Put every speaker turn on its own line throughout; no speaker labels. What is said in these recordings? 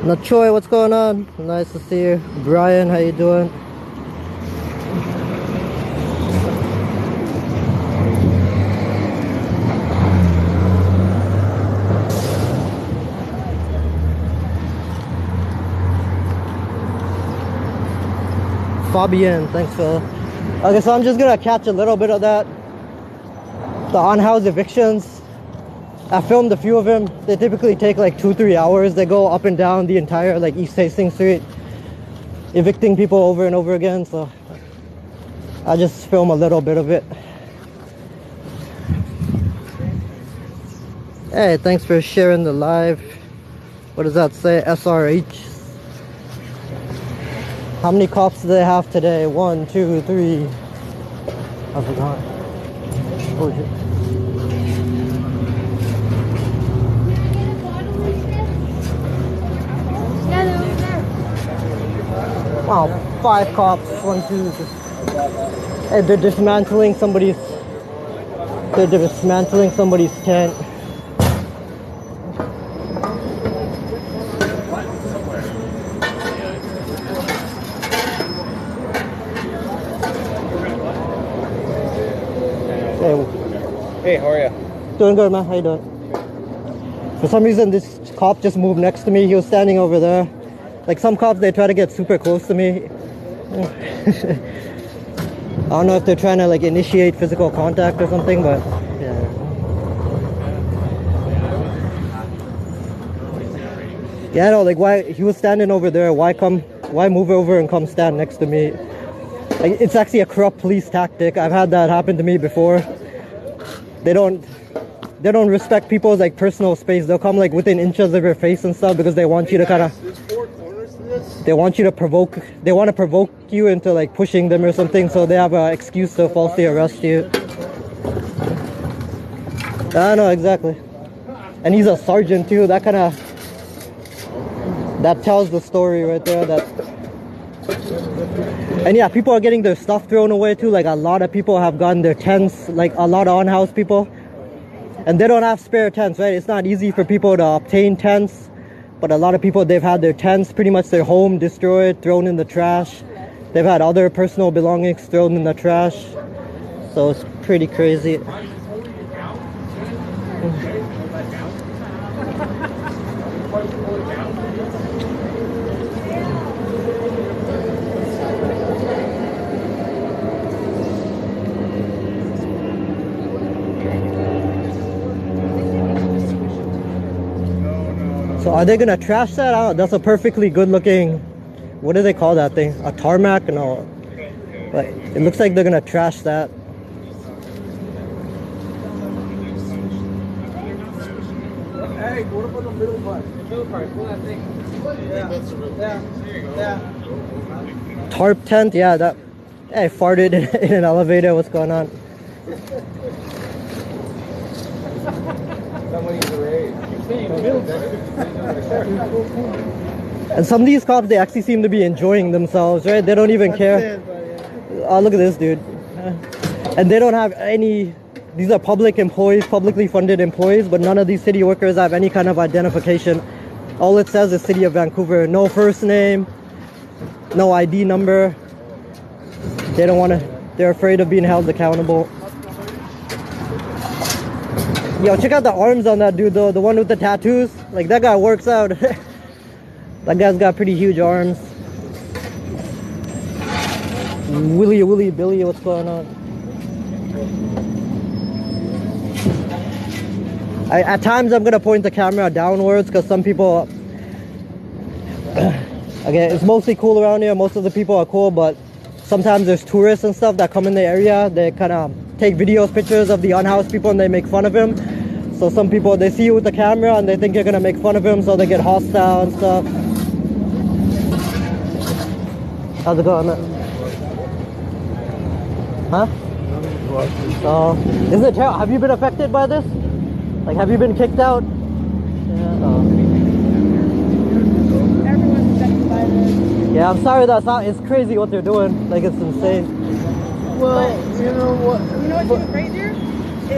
Nachoy, what's going on? Nice to see you. Brian, how you doing? Fabian, thanks Phil. Okay, so I'm just gonna catch a little bit of that. The on-house evictions. I filmed a few of them. They typically take like 2-3 hours. They go up and down the entire like East Hastings Street, evicting people over and over again. So I just film a little bit of it. Hey, thanks for sharing the live. What does that say? SRH. How many cops do they have today? 1, 2, 3. I forgot. Oh shit. Wow, 5 cops. 1, 2. Hey, they're dismantling somebody's tent.
Hey, how are you?
Doing good, man. How you doing? For some reason, this cop just moved next to me. He was standing over there. Like some cops, they try to get super close to me. I don't know if they're trying to like initiate physical contact or something, but yeah. Yeah, no, like why he was standing over there? Why move over and come stand next to me? Like, it's actually a corrupt police tactic. I've had that happen to me before. They don't respect people's like personal space. They'll come like within inches of your face and stuff because they want you to kind of.
There's 4 corners to this.
They want you to provoke. They want to provoke you into like pushing them or something, so they have an excuse to falsely arrest you. I know exactly. And he's a sergeant too. That tells the story right there. And yeah, people are getting their stuff thrown away too. Like a lot of people have gotten their tents, like a lot of on-house people. And they don't have spare tents, right? It's not easy for people to obtain tents. But a lot of people, they've had their tents, pretty much their home destroyed, thrown in the trash. They've had other personal belongings thrown in the trash. So it's pretty crazy. So are they gonna trash that out? That's a perfectly good looking, what do they call that thing? A tarmac? No. But it looks like they're gonna trash that.
Hey, what about the middle part? The middle part, pull that thing. Yeah.
Tarp tent, yeah, that. Hey, I farted in an elevator. What's going on?
Somebody's arrayed.
And some of these cops, they actually seem to be enjoying themselves, right? They don't even care. Oh, look at this dude. And they don't have any. These are public employees, publicly funded employees, but none of these city workers have any kind of identification. All it says is City of Vancouver. No first name, no ID number. They don't want to. They're afraid of being held accountable. Yo, check out the arms on that dude though, the one with the tattoos. Like that guy works out. That guy's got pretty huge arms. Willy Billy, what's going on? At times I'm gonna point the camera downwards because some people, again, it's mostly cool around here. Most of the people are cool, but sometimes there's tourists and stuff that come in the area. They kind of take videos, pictures of the unhoused people and they make fun of him. So some people, they see you with the camera and they think you're gonna make fun of him, so they get hostile and stuff. How's it going, man? Huh? So, is it terrible? Have you been affected by this? Like, have you been kicked out? Yeah.
Everyone's affected by this.
Yeah, I'm sorry that's not. It's crazy what they're doing. Like, it's insane.
Well, you know what?
You know what's even crazier?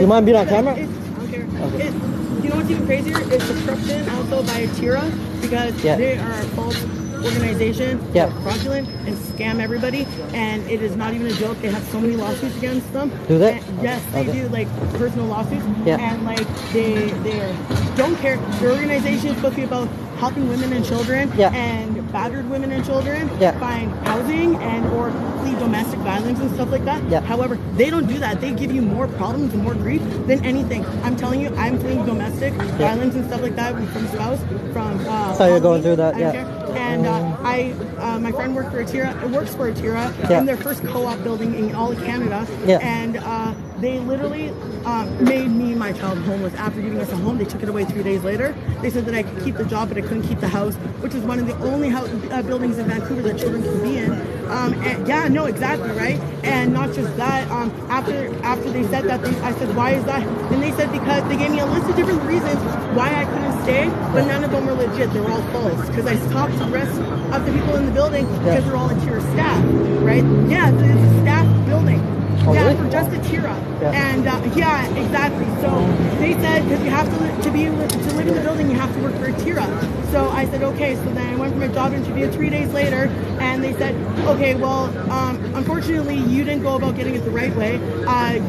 You mind being on camera?
I don't care.
Okay.
It's, you know what's even crazier is destruction also by Atira, because they are a false organization, fraudulent, and scam everybody, and it is not even a joke. They have so many lawsuits against them.
Do they?
And yes, they do, like personal lawsuits, and like they don't care. Their organization is supposed to be about helping women and children and battered women and children find housing and or flee domestic violence and stuff like that. However, they don't do that. They give you more problems and more grief than anything. I'm telling you, I'm fleeing domestic violence and stuff like that from spouse, from
so you're going through that,
and my friend works for Atira in their first co-op building in all of Canada, and they literally made me and my child homeless after giving us a home. They took it away 3 days later. They said that I could keep the job, but I couldn't keep the house, which is one of the only buildings in Vancouver that children can be in. And no, exactly, right? And not just that, after they said that, I said, why is that? And they said because they gave me a list of different reasons why I couldn't stay, but none of them were legit. They were all false, because I talked to the rest of the people in the building because they're all Atira staff, right? Yeah, it's a staff building.
Oh, really?
For just Atira. And exactly. So they said because you have to live in the building, you have to work for Atira. So I said okay. So then I went for my job interview 3 days later, and they said, okay, well, unfortunately, you didn't go about getting it the right way.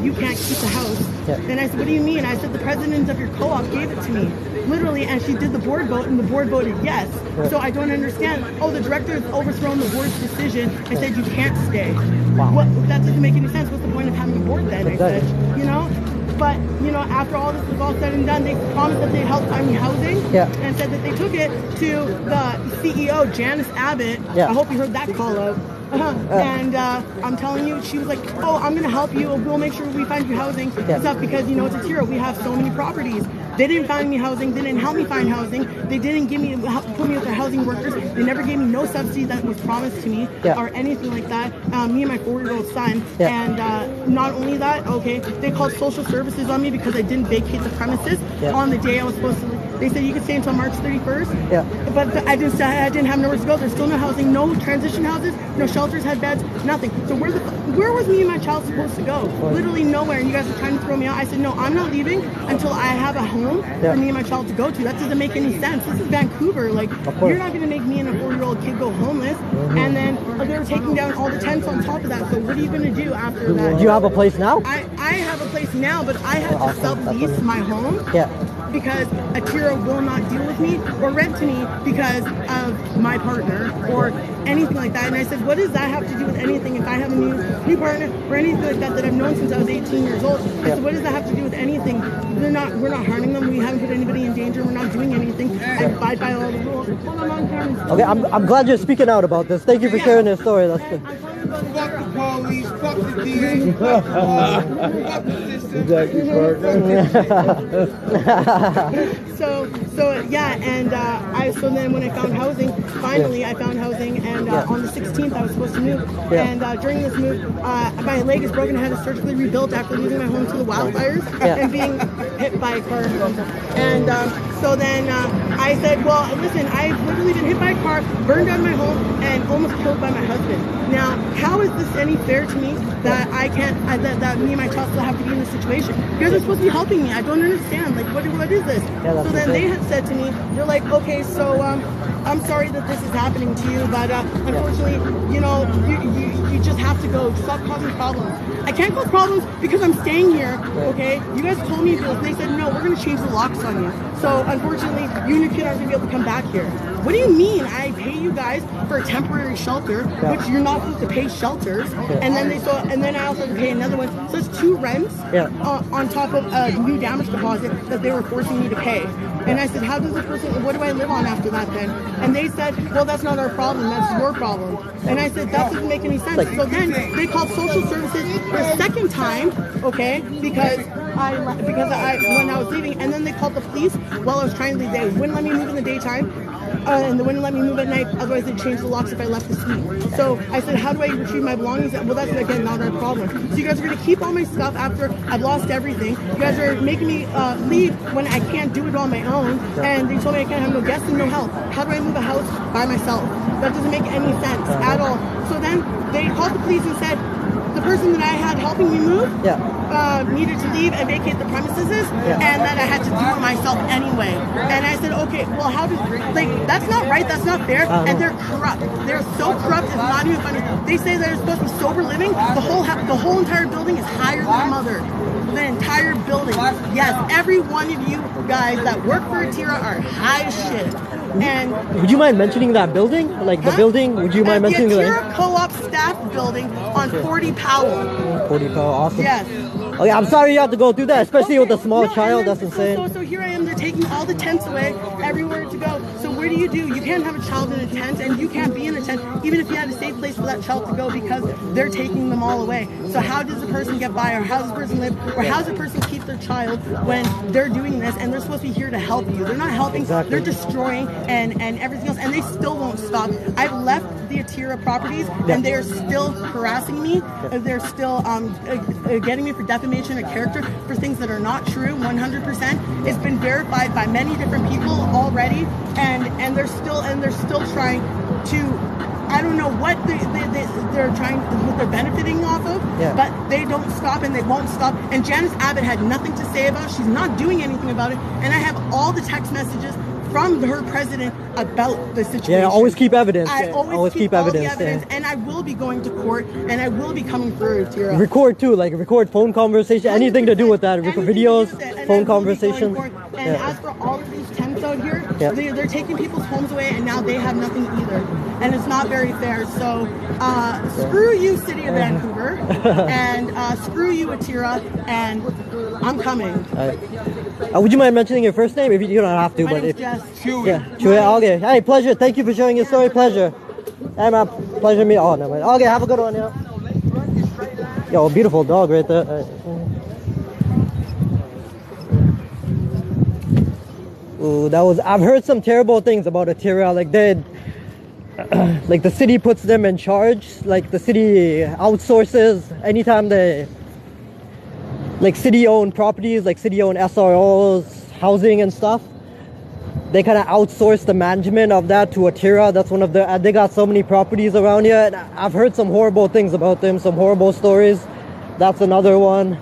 You can't keep the house. And I said, what do you mean? I said the president of your co-op gave it to me, literally, and she did the board vote, and the board voted yes. So I don't understand. Oh, the director has overthrown the board's decision and said you can't stay.
Wow.
That doesn't make any sense. What's the point of having a board then? I said, you know. But, you know, after all this was all said and done, they promised that they'd help find me housing and said that they took it to the CEO, Janice Abbott. I hope you heard that call out. And I'm telling you, she was like, oh, I'm going to help you. We'll make sure we find you housing and stuff because, you know, it's Atira. We have so many properties. They didn't find me housing. They didn't help me find housing. They didn't put me with their housing workers. They never gave me no subsidy that was promised to me or anything like that. Me and my 4-year-old son. And not only that, they called social services on me because I didn't vacate the premises on the day I was supposed to. They said you could stay until March 31st. But I didn't have nowhere to go. There's still no housing, no transition houses, no shelters had beds, nothing. So where was me and my child supposed to go? Literally nowhere. And you guys are trying to throw me out. I said, no, I'm not leaving until I have a home for me and my child to go to. That doesn't make any sense. This is Vancouver. Like, you're not going to make me and a 4-year-old kid go homeless. And then they were taking down all the tents on top of that. So what are you going to do after that?
Do you have a place now?
I have a place now, but I have to sublease my home. Because Atira will not deal with me or rent to me because of my partner or anything like that. And I said, what does that have to do with anything? If I have a new partner or anything like that I've known since I was 18 years old, I said, what does that have to do with anything? We're not harming them. We haven't put anybody in danger. We're not doing anything. I abide by all the rules.
Okay, I'm glad you're speaking out about this. Thank you for sharing this story. That's good.
Fuck the police, fuck the DA, fuck the law, fuck the system.
So then when I found housing, finally I found housing, and on the 16th I was supposed to move. And during this move, my leg is broken. I had to surgically rebuild after losing my home to the wildfires and being hit by a car. And so then I said, well, listen, I've literally been hit by a car, burned down my home, and almost killed by my husband. Now, how is this any fair to me that I can't, that me and my child still have to be in this situation? You guys are supposed to be helping me. I don't understand. Like, what is this? So then they had said to me, they're like, okay, so I'm sorry that this is happening to you, but unfortunately, you know, you just have to go. Stop causing problems. I can't cause problems because I'm staying here, okay? You guys told me this. They said, no, we're going to change the locks on you. So unfortunately, you and your kid aren't going to be able to come back here. What do you mean? I pay you guys for a temporary shelter, which you're not supposed to pay shelters, and then I also have to pay another one. So it's 2 rents on top of a new damage deposit that they were forcing me to pay. And I said, how does this person? What do I live on after that then? And they said, well, that's not our problem. That's your problem. And I said, that doesn't make any sense. So then they called social services for a second time, okay, because when I was leaving, and then they called the police while I was trying to leave. They wouldn't let me move in the daytime. And they wouldn't let me move at night, otherwise they'd change the locks if I left the suite. So I said, how do I retrieve my belongings? Well, that's, again, not our problem. So you guys are going to keep all my stuff after I've lost everything. You guys are making me leave when I can't do it on my own. And they told me I can't have no guests and no help. How do I move a house by myself? That doesn't make any sense at all. So then they called the police and said, the person that I had helping me move needed to leave and vacate the premises, and that I had to do it myself anyway. And I said, okay, well, how do that's not right, that's not fair, and they're corrupt. They're so corrupt, it's not even funny. They say they're supposed to be sober living. The whole entire building is higher than mother. The entire building. Yes, every one of you guys that work for Atira are high as shit. And
would you mind mentioning that building? Like the building? Would you mind mentioning
the
the
Atira Co-op staff building on 40 Powell.
40 Powell, awesome.
Yes.
Okay, I'm sorry you have to go through that, especially with a small child. That's insane.
So here I am. They're taking all the tents away, everywhere to go. So where do? You can't have a child in a tent, and you can't be in a tent, even if you had a safe place for that child to go, because they're taking them all away. So how does a person get by, or how does a person live, or how does a person keep their child when they're doing this and they're supposed to be here to help you? They're not helping.
Exactly.
They're destroying and everything else, and they still won't stop. I've left the Atira properties, and they are still harassing me. They're still getting me for defamation of character for things that are not true. 100%. It's been verified by many different people already, and they're still trying to. I don't know what they're trying, what they're benefiting off of, but they don't stop and they won't stop. And Janice Abbott had nothing to say about it. She's not doing anything about it. And I have all the text messages from her president about the situation.
Yeah, always keep evidence.
I always keep
evidence.
The evidence, and I will be going to court, and I will be coming through. Atira.
Record too, like record phone conversation, anything to do with that. Record videos, phone conversation.
And as for all of these tents out here, they're taking people's homes away, and now they have nothing either. And it's not very fair. So screw you, City of Vancouver, and screw you, Atira, and I'm coming.
Would you mind mentioning your first name? If you don't have to,
My
but
name's
if
Jess.
Chewy. Okay. Hey, pleasure. Thank you for sharing your story. Pleasure. Hey, man. Pleasure to meet. Oh, no, man. Okay, have a good one. Yeah. Yo, beautiful dog right there. Ooh, that was. I've heard some terrible things about Atira. Like like the city puts them in charge. Like the city outsources anytime they. Like city-owned properties, like city-owned SROs, housing and stuff. They kind of outsource the management of that to Atira. That's one of the. They got so many properties around here, and I've heard some horrible things about them, some horrible stories. That's another one.